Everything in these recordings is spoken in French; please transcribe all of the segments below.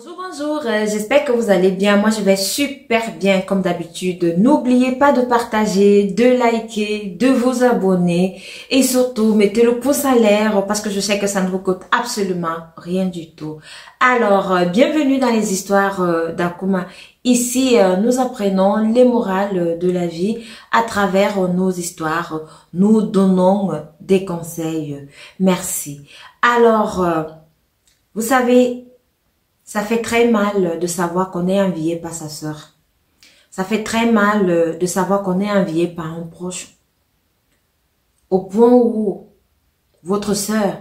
Bonjour, bonjour, j'espère que vous allez bien. Moi, je vais super bien comme d'habitude. N'oubliez pas de partager, de liker, de vous abonner et surtout, mettez le pouce en l'air parce que je sais que ça ne vous coûte absolument rien du tout. Alors, bienvenue dans les histoires d'Akuma. Ici, nous apprenons les morales de la vie à travers nos histoires. Nous donnons des conseils. Merci. Alors, vous savez, ça fait très mal de savoir qu'on est envié par sa sœur. Ça fait très mal de savoir qu'on est envié par un proche. Au point où votre sœur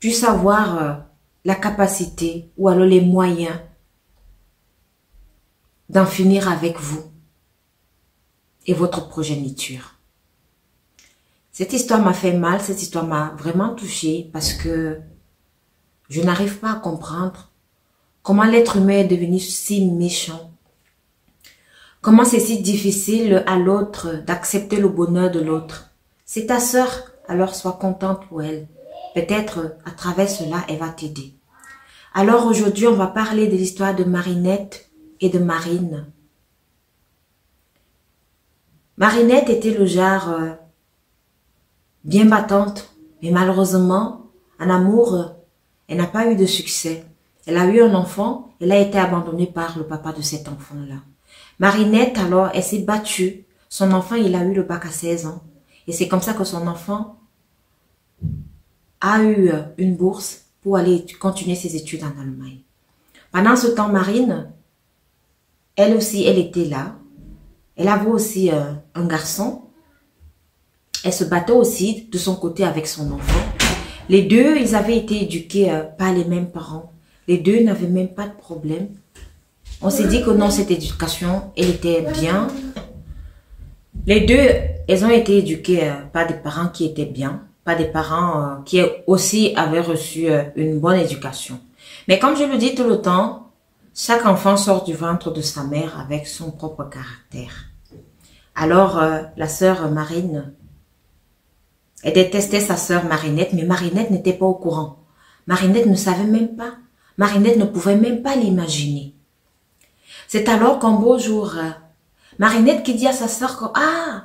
puisse avoir la capacité ou alors les moyens d'en finir avec vous et votre progéniture. Cette histoire m'a fait mal, cette histoire m'a vraiment touchée parce que je n'arrive pas à comprendre comment l'être humain est devenu si méchant. Comment c'est si difficile à l'autre d'accepter le bonheur de l'autre. C'est ta sœur, alors sois contente pour elle. Peut-être à travers cela, elle va t'aider. Alors aujourd'hui, on va parler de l'histoire de Marinette et de Marine. Marinette était le genre bien battante, mais malheureusement, en amour, elle n'a pas eu de succès. Elle a eu un enfant, elle a été abandonnée par le papa de cet enfant-là. Marinette, alors, elle s'est battue. Son enfant, il a eu le bac à 16 ans. Et c'est comme ça que son enfant a eu une bourse pour aller continuer ses études en Allemagne. Pendant ce temps, Marine, elle aussi, elle était là. Elle avait aussi un garçon. Elle se battait aussi de son côté avec son enfant. Les deux, ils avaient été éduqués par les mêmes parents. Les deux n'avaient même pas de problème. On s'est dit que non, cette éducation, elle était bien. Les deux, elles ont été éduquées par des parents qui étaient bien, pas des parents qui aussi avaient reçu une bonne éducation. Mais comme je le dis tout le temps, chaque enfant sort du ventre de sa mère avec son propre caractère. Alors, la sœur Marine, elle détestait sa sœur Marinette, mais Marinette n'était pas au courant. Marinette ne savait même pas. Marinette ne pouvait même pas l'imaginer. C'est alors qu'un beau jour, Marinette qui dit à sa sœur que « Ah,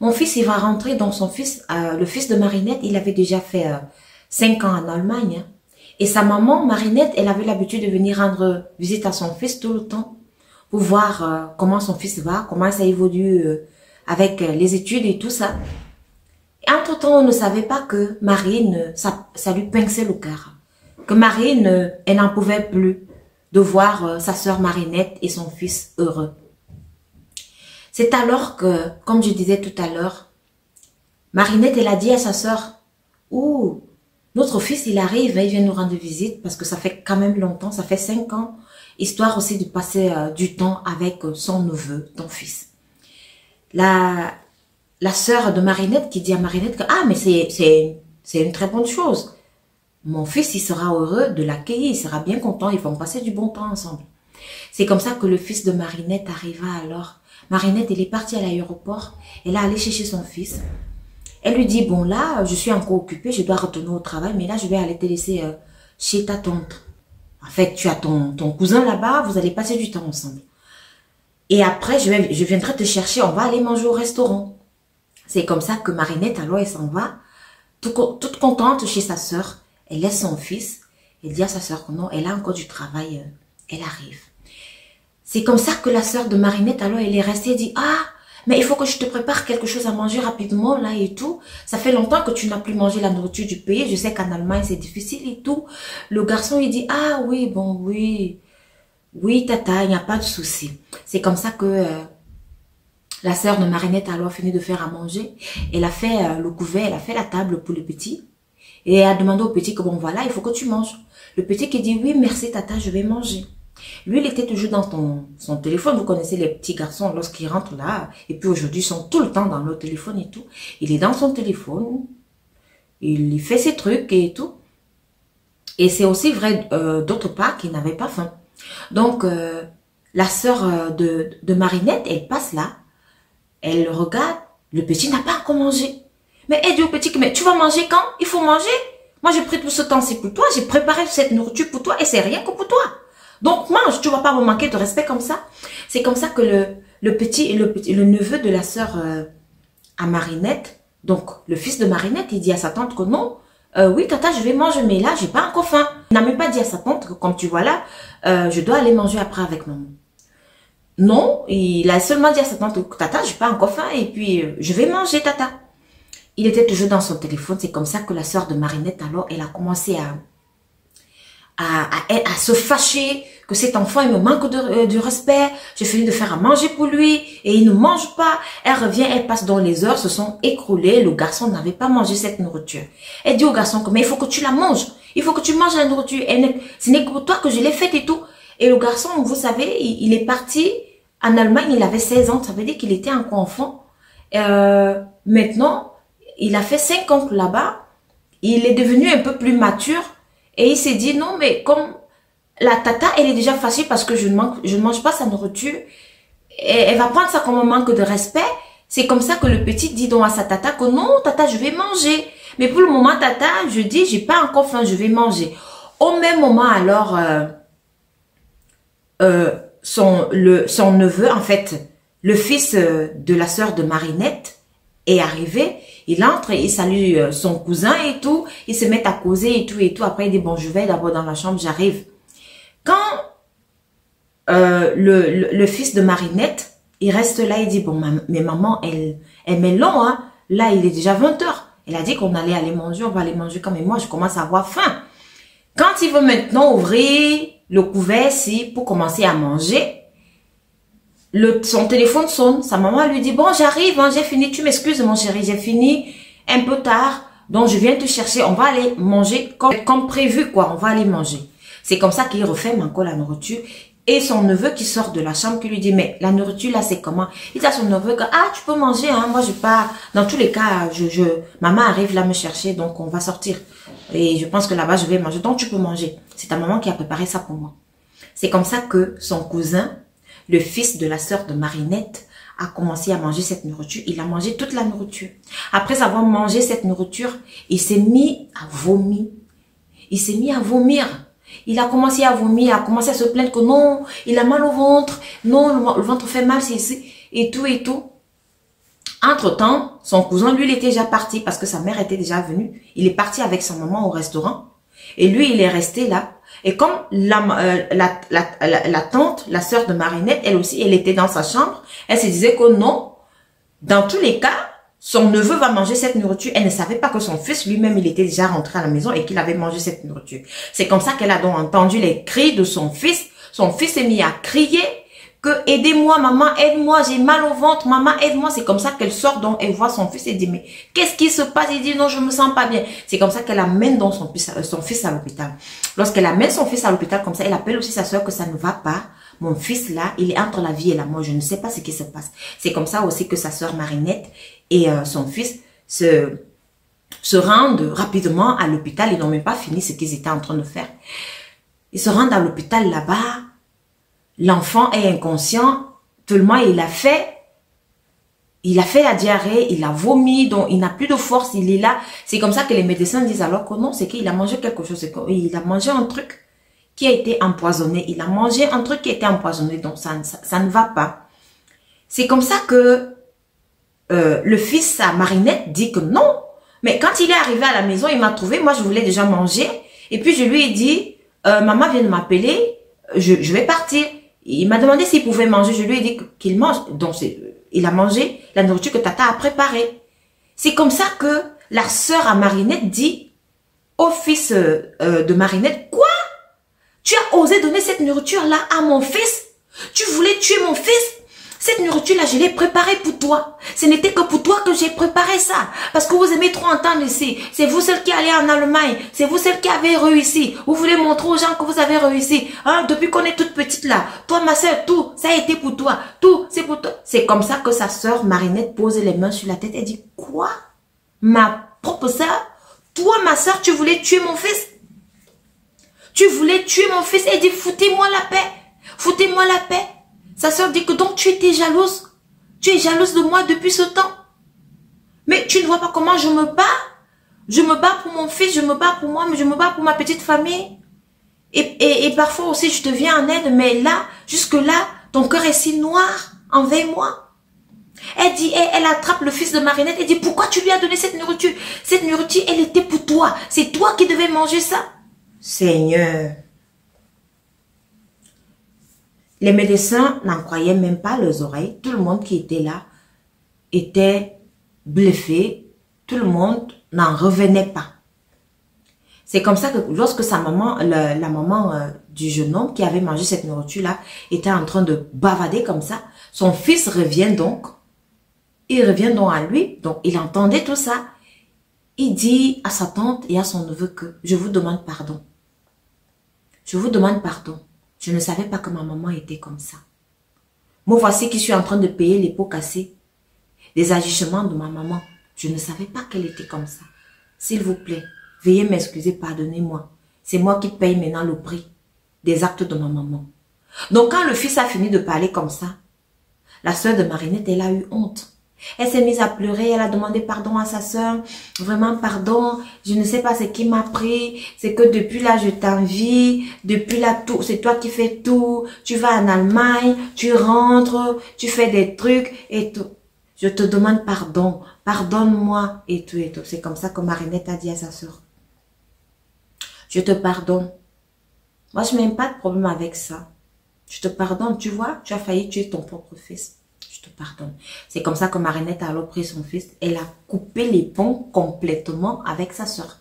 mon fils, il va rentrer dans son fils. » Le fils de Marinette, il avait déjà fait 5 ans en Allemagne. Hein. Et sa maman, Marinette, elle avait l'habitude de venir rendre visite à son fils tout le temps pour voir comment son fils va, comment ça évolue avec les études et tout ça. Et entre-temps, on ne savait pas que Marine, ça lui pinçait le cœur. Que Marine, elle n'en pouvait plus de voir sa sœur Marinette et son fils heureux. C'est alors que, comme je disais tout à l'heure, Marinette, elle a dit à sa sœur, « Ouh, notre fils, il arrive, il vient nous rendre visite parce que ça fait quand même longtemps, ça fait 5 ans, histoire aussi de passer du temps avec son neveu, ton fils. » La sœur de Marinette qui dit à Marinette que « Ah, mais c'est une très bonne chose. Mon fils, il sera heureux de l'accueillir, il sera bien content, ils vont passer du bon temps ensemble. » C'est comme ça que le fils de Marinette arriva alors. Marinette, elle est partie à l'aéroport, elle est allée chercher son fils. Elle lui dit « Bon, là, je suis encore occupée, je dois retourner au travail, mais là, je vais aller te laisser chez ta tante. En fait, tu as ton cousin là-bas, vous allez passer du temps ensemble. Et après, je viendrai te chercher, on va aller manger au restaurant. » C'est comme ça que Marinette, alors, elle s'en va, toute contente chez sa sœur. Elle laisse son fils. Elle dit à sa sœur que non, elle a encore du travail. Elle arrive. C'est comme ça que la sœur de Marinette, alors, elle est restée et dit, « Ah, mais il faut que je te prépare quelque chose à manger rapidement, là, et tout. Ça fait longtemps que tu n'as plus mangé la nourriture du pays. Je sais qu'en Allemagne, c'est difficile et tout. » Le garçon, il dit, « Ah, oui, bon, oui. Oui, tata, il n'y a pas de souci. » C'est comme ça que la sœur de Marinette a alors fini de faire à manger. Elle a fait le couvert, elle a fait la table pour le petit. Et elle a demandé au petit que bon voilà, il faut que tu manges. Le petit qui dit oui, merci tata, je vais manger. Lui, il était toujours dans son téléphone. Vous connaissez les petits garçons lorsqu'ils rentrent là. Et puis aujourd'hui, ils sont tout le temps dans leur téléphone et tout. Il est dans son téléphone. Il fait ses trucs et tout. Et c'est aussi vrai d'autre part qu'il n'avait pas faim. Donc, la sœur de Marinette, elle passe là. Elle regarde, le petit n'a pas encore mangé. Mais elle dit au petit, mais tu vas manger quand? Il faut manger. Moi, j'ai pris tout ce temps-ci pour toi. J'ai préparé cette nourriture pour toi et c'est rien que pour toi. Donc, mange. Tu vas pas me manquer de respect comme ça. C'est comme ça que le neveu de la sœur à Marinette, donc le fils de Marinette, il dit à sa tante que non. Oui, tata, je vais manger, mais là, j'ai pas encore faim. Il n'a même pas dit à sa tante que, comme tu vois là, je dois aller manger après avec maman. Non, il a seulement dit à sa tante que, tata, j'ai pas encore faim, et puis, je vais manger, tata. Il était toujours dans son téléphone. C'est comme ça que la sœur de Marinette, alors, elle a commencé à se fâcher, que cet enfant, il me manque de respect, j'ai fini de faire à manger pour lui, et il ne mange pas. Elle revient, elle passe dans les heures, se sont écroulées, le garçon n'avait pas mangé cette nourriture. Elle dit au garçon que, mais il faut que tu la manges, il faut que tu manges la nourriture, ce n'est que pour toi que je l'ai faite et tout. Et le garçon, vous savez, il est parti en Allemagne, il avait 16 ans, ça veut dire qu'il était encore enfant. Maintenant, il a fait 5 ans là-bas, il est devenu un peu plus mature, et il s'est dit, non, mais comme la tata, elle est déjà fâchée parce que je ne mange pas sa nourriture, et elle va prendre ça comme un manque de respect. C'est comme ça que le petit dit donc à sa tata que non, tata, je vais manger. Mais pour le moment, tata, je dis, j'ai pas encore faim, je vais manger. Au même moment, alors, son neveu, en fait, le fils de la sœur de Marinette est arrivé. Il entre, il salue son cousin et tout. Ils se mettent à causer et tout et tout. Après, il dit, bon, je vais d'abord dans la chambre, j'arrive. Quand le fils de Marinette, il reste là, il dit, bon, mais maman, elle met long, hein. Là, il est déjà 20 heures. Elle a dit qu'on allait aller manger, on va aller manger quand même. Moi, je commence à avoir faim. Quand il veut maintenant ouvrir le couvert, pour commencer à manger, son téléphone sonne. Sa maman lui dit, bon, j'arrive, hein, j'ai fini. Tu m'excuses, mon chéri, j'ai fini un peu tard. Donc, je viens te chercher. On va aller manger comme prévu, quoi. On va aller manger. C'est comme ça qu'il referme encore la nourriture. Et son neveu qui sort de la chambre qui lui dit, mais la nourriture là, c'est comment? Il dit à son neveu que, ah, tu peux manger, hein. Moi, je pars. Dans tous les cas, maman arrive là me chercher, donc on va sortir. Et je pense que là-bas, je vais manger. Donc, tu peux manger. C'est ta maman qui a préparé ça pour moi. C'est comme ça que son cousin, le fils de la sœur de Marinette, a commencé à manger cette nourriture. Il a mangé toute la nourriture. Après avoir mangé cette nourriture, il s'est mis à vomir. Il s'est mis à vomir. Il a commencé à vomir, il a commencé à se plaindre que non, il a mal au ventre. Non, le ventre fait mal, c'est ici. Et tout et tout. Entre-temps, son cousin, lui, il était déjà parti parce que sa mère était déjà venue. Il est parti avec sa maman au restaurant. Et lui, il est resté là. Et comme la tante, la sœur de Marinette, elle aussi, elle était dans sa chambre, elle se disait que non, dans tous les cas, son neveu va manger cette nourriture. Elle ne savait pas que son fils lui-même, il était déjà rentré à la maison et qu'il avait mangé cette nourriture. C'est comme ça qu'elle a donc entendu les cris de son fils. Son fils s'est mis à crier que aidez-moi, maman, aide-moi, j'ai mal au ventre, maman, aide-moi. C'est comme ça qu'elle sort donc elle voit son fils et dit, mais qu'est-ce qui se passe? Il dit, non, je me sens pas bien. C'est comme ça qu'elle amène donc son fils à l'hôpital. Lorsqu'elle amène son fils à l'hôpital comme ça, elle appelle aussi sa soeur que ça ne va pas. Mon fils là, il est entre la vie et la mort, je ne sais pas ce qui se passe. C'est comme ça aussi que sa soeur Marinette et son fils se rendent rapidement à l'hôpital. Ils n'ont même pas fini ce qu'ils étaient en train de faire. Ils se rendent à l'hôpital là-bas. L'enfant est inconscient. Tellement il a fait la diarrhée, il a vomi, donc il n'a plus de force, il est là. C'est comme ça que les médecins disent alors que non, c'est qu'il a mangé quelque chose. Il a mangé un truc qui a été empoisonné. Il a mangé un truc qui a été empoisonné, donc ça ne va pas. C'est comme ça que le fils à Marinette dit que non. Mais quand il est arrivé à la maison, il m'a trouvé. Moi, je voulais déjà manger. Et puis, je lui ai dit, maman vient de m'appeler. Je vais partir. Il m'a demandé s'il pouvait manger. Je lui ai dit qu'il mange. Donc, il a mangé la nourriture que tata a préparée. C'est comme ça que la sœur à Marinette dit au fils de Marinette, quoi? Tu as osé donner cette nourriture-là à mon fils? Tu voulais tuer mon fils? Cette nourriture-là, je l'ai préparée pour toi. Ce n'était que pour toi que j'ai préparé ça. Parce que vous aimez trop entendre ici. C'est vous celle qui allez en Allemagne. C'est vous celle qui avez réussi. Vous voulez montrer aux gens que vous avez réussi. Hein, depuis qu'on est toute petite là. Toi, ma soeur, tout, ça a été pour toi. Tout, c'est pour toi. C'est comme ça que sa sœur Marinette pose les mains sur la tête. Elle dit, quoi? Ma propre sœur? Toi, ma soeur, tu voulais tuer mon fils? Tu voulais tuer mon fils? Elle dit, foutez-moi la paix. Foutez-moi la paix. Sa sœur dit que donc tu étais jalouse. Tu es jalouse de moi depuis ce temps. Mais tu ne vois pas comment je me bats Je me bats pour mon fils, je me bats pour moi, mais je me bats pour ma petite famille. Et parfois aussi, je te viens en aide, mais là, jusque-là, ton cœur est si noir envers moi. Elle dit, elle attrape le fils de Marinette, elle dit, pourquoi tu lui as donné cette nourriture? Cette nourriture, elle était pour toi. C'est toi qui devais manger ça. Seigneur. Les médecins n'en croyaient même pas leurs oreilles. Tout le monde qui était là était bluffé. Tout le monde n'en revenait pas. C'est comme ça que lorsque sa maman, la maman du jeune homme qui avait mangé cette nourriture-là, était en train de bavader comme ça, son fils revient donc. Il revient donc à lui. Donc, il entendait tout ça. Il dit à sa tante et à son neveu que je vous demande pardon. Je vous demande pardon. Je ne savais pas que ma maman était comme ça. Moi, voici qui suis en train de payer les pots cassés des agissements de ma maman. Je ne savais pas qu'elle était comme ça. S'il vous plaît, veuillez m'excuser, pardonnez-moi. C'est moi qui paye maintenant le prix des actes de ma maman. Donc, quand le fils a fini de parler comme ça, la sœur de Marinette, elle a eu honte. Elle s'est mise à pleurer, elle a demandé pardon à sa sœur. Vraiment pardon, je ne sais pas ce qui m'a pris. C'est que depuis là, je t'envie. Depuis là, tout, c'est toi qui fais tout. Tu vas en Allemagne, tu rentres, tu fais des trucs et tout. Je te demande pardon, pardonne-moi et tout et tout. C'est comme ça que Marinette a dit à sa sœur. Je te pardonne. Moi, je n'ai même pas de problème avec ça. Je te pardonne, tu vois, tu as failli tuer ton propre fils. Je te pardonne. C'est comme ça que Marinette a alors pris son fils. Elle a coupé les ponts complètement avec sa soeur.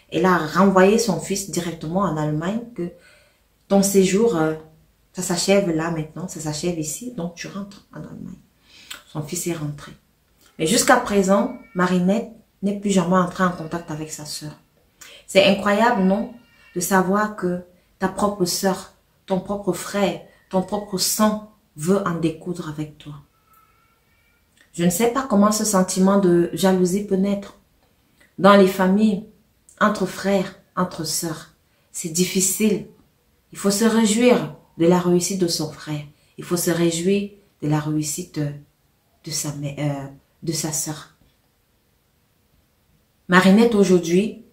Elle a renvoyé son fils directement en Allemagne que ton séjour, ça s'achève là maintenant, ça s'achève ici, donc tu rentres en Allemagne. Son fils est rentré. Mais jusqu'à présent, Marinette n'est plus jamais entrée en contact avec sa soeur. C'est incroyable, non? De savoir que ta propre soeur, ton propre frère, ton propre sang veut en découdre avec toi. Je ne sais pas comment ce sentiment de jalousie peut naître. Dans les familles, entre frères, entre sœurs, c'est difficile. Il faut se réjouir de la réussite de son frère. Il faut se réjouir de la réussite de sa sœur. Marinette aujourd'hui,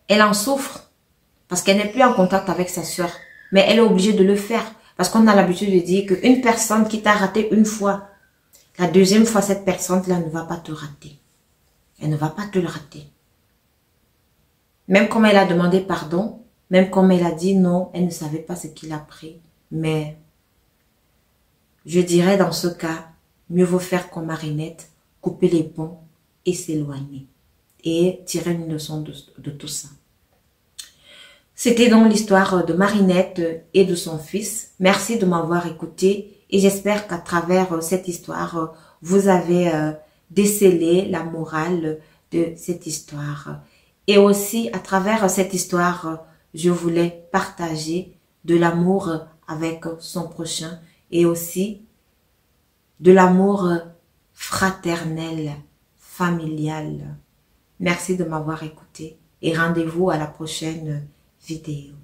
elle en souffre parce qu'elle n'est plus en contact avec sa sœur. Mais elle est obligée de le faire parce qu'on a l'habitude de dire qu'une personne qui t'a raté une fois, la deuxième fois, cette personne-là ne va pas te rater. Elle ne va pas te le rater. Même comme elle a demandé pardon, même comme elle a dit non, elle ne savait pas ce qu'il a pris. Mais je dirais dans ce cas, mieux vaut faire comme Marinette, couper les ponts et s'éloigner. Et tirer une leçon de tout ça. C'était donc l'histoire de Marinette et de son fils. Merci de m'avoir écouté. Et j'espère qu'à travers cette histoire, vous avez décelé la morale de cette histoire. Et aussi, à travers cette histoire, je voulais partager de l'amour avec son prochain et aussi de l'amour fraternel, familial. Merci de m'avoir écouté et rendez-vous à la prochaine vidéo.